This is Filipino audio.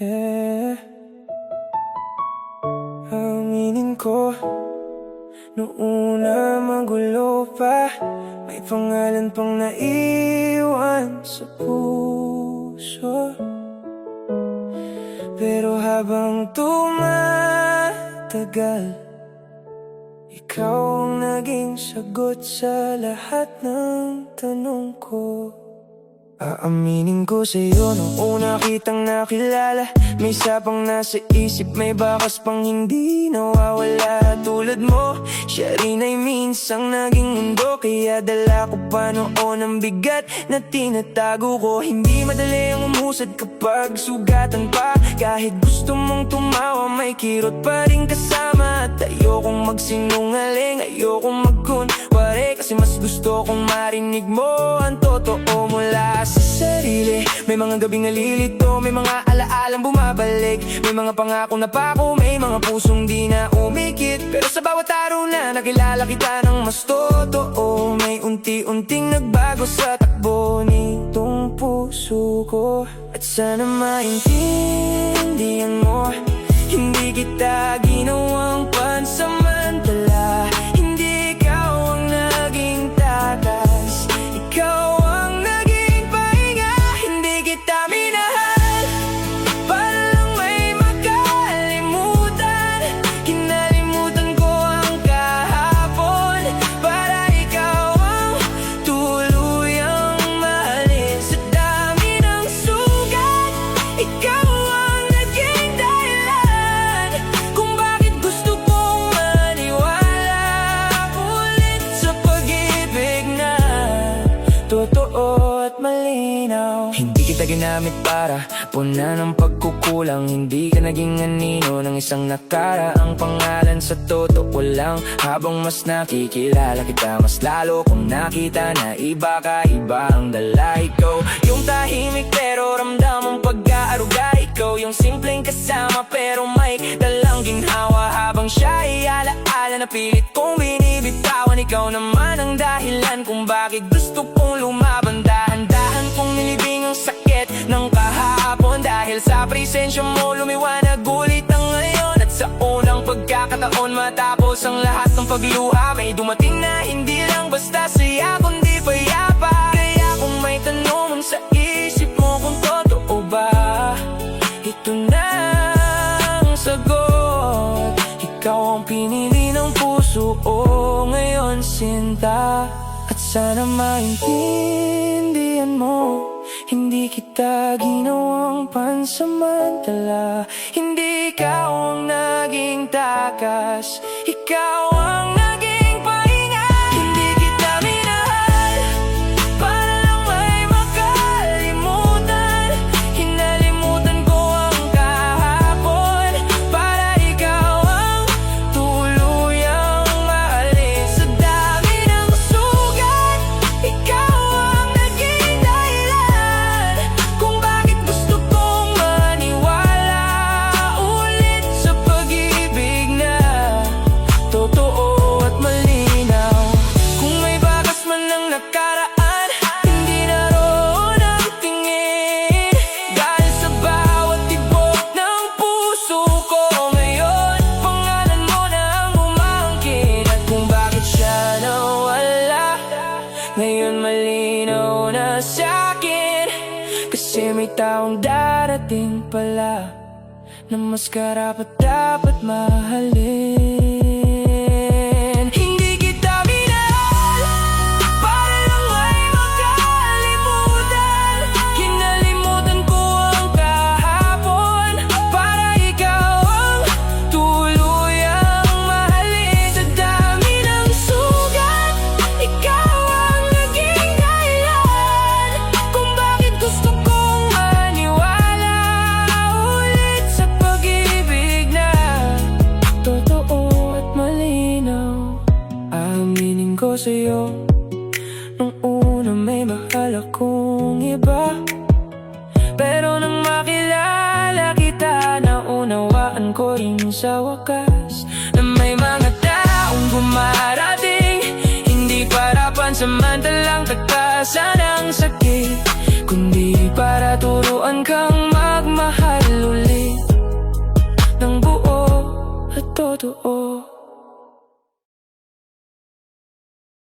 Yeah. Aminin ko, noong una magulo pa, may pangalan pang naiwan sa puso. Pero habang tumatagal, ikaw ang naging sagot sa lahat ng tanong ko. Aaminin ko sa'yo, nung una kitang nakilala, may sapang nasa isip, may bakas pang hindi nawawala. Tulad mo, siya rin ay minsang naging mundo, kaya dala ko pa noon ang bigat na tinatago ko. Hindi madali ang umusad kapag sugatan pa, kahit gusto mong tumawa, may kirot pa rin kasama. At ayokong magsinungaling, ayokong magkunwari, kasi mas gusto kong marinig mo ang totoo mula sa sarili. May mga gabing nalilito, may mga alaalang bumabalik, may mga pangakong napako, may mga pusong di na umikit. Pero sa bawat araw na nakilala kita ng mas totoo, may unti-unting nagbago sa takbo nitong puso ko. At sana maintindihan mo, hindi kita ginawang pansamantala. Hindi ikaw ang naging takas, ikaw ang naging pahinga. Hindi kita minahal para lang may makalimutan. Kinalimutan ko ang kahapon para ikaw ang tuluyang mahalin. Sa dami ng sugat, ikaw ang naging dahilan kung bakit gusto kong maniwala ulit sa pag-ibig na totoo at malinaw. Hindi kita ginamit para punan ng pagkukulang, hindi ka naging anino ng isang nakaraang pangalan. Sa totoo lang, habang mas nakikilala kita, mas lalo kong nakita na iba ka, iba ang dala. Ikaw yung tahimik pero ramdam ang pag-aaruga. Ikaw yung simpleng kasama pero may dalang ginhawa. Habang siya ay alaala na pilit kong binibitawan, ikaw naman ang dahilan kung bakit gusto kong lumaban. Dahan-dahan kong nilibing ang sakit ng kahapon, dahil sa presensya mo lumiwanag ulit ang ngayon. At sa unang pagkakataon matapos ang lahat ng pagluha, may dumating na hindi lang basta saya kundi payapa. Kaya kung may tanong sa isip mo kung totoo ba, ito na ang sagot. Ikaw ang pinili ng puso ngayon, sinta. At sana maintindihan mo, hindi kita ginawang pansamantala. Hindi ikaw ang naging takas, ikaw ang naging pahinga. Hindi kita minahal para lang may makalimutan. Kinalimutan ko ang kahapon para ikaw ang tuluyang mahalin. Sa dami ng sugat, ikaw ang naging dahilan kung bakit gusto kong maniwala ulit sa pag-ibig na totoo at malinaw. Kung may bakas man ng nakaraan, hindi naroon ang tingin, dahil sa bawat tibok ng puso ko ngayon, pangalan mo na ang umangkin. At kung bakit siya nawala, ngayon malinaw na sa'kin, kasi may taong darating pala na mas karapat dapat mahalin. Hindi kita minahal para lang may makalimutan. Kinalimutan ko ang kahapon para ikaw ang tuluyang mahalin. Sa dami ng sugat, ikaw ang naging dahilan kung bakit gusto kong maniwala ulit sa pag-ibig na totoo at malinaw. Aminin ko sa'yo, nung una may mahal akong iba, pero nang makilala kita, naunawaan ko rin sa wakas na may mga taong gumarating, hindi para pansamantalang takasan ang sakit, kundi para turuan kang magmahal ulit. totoo.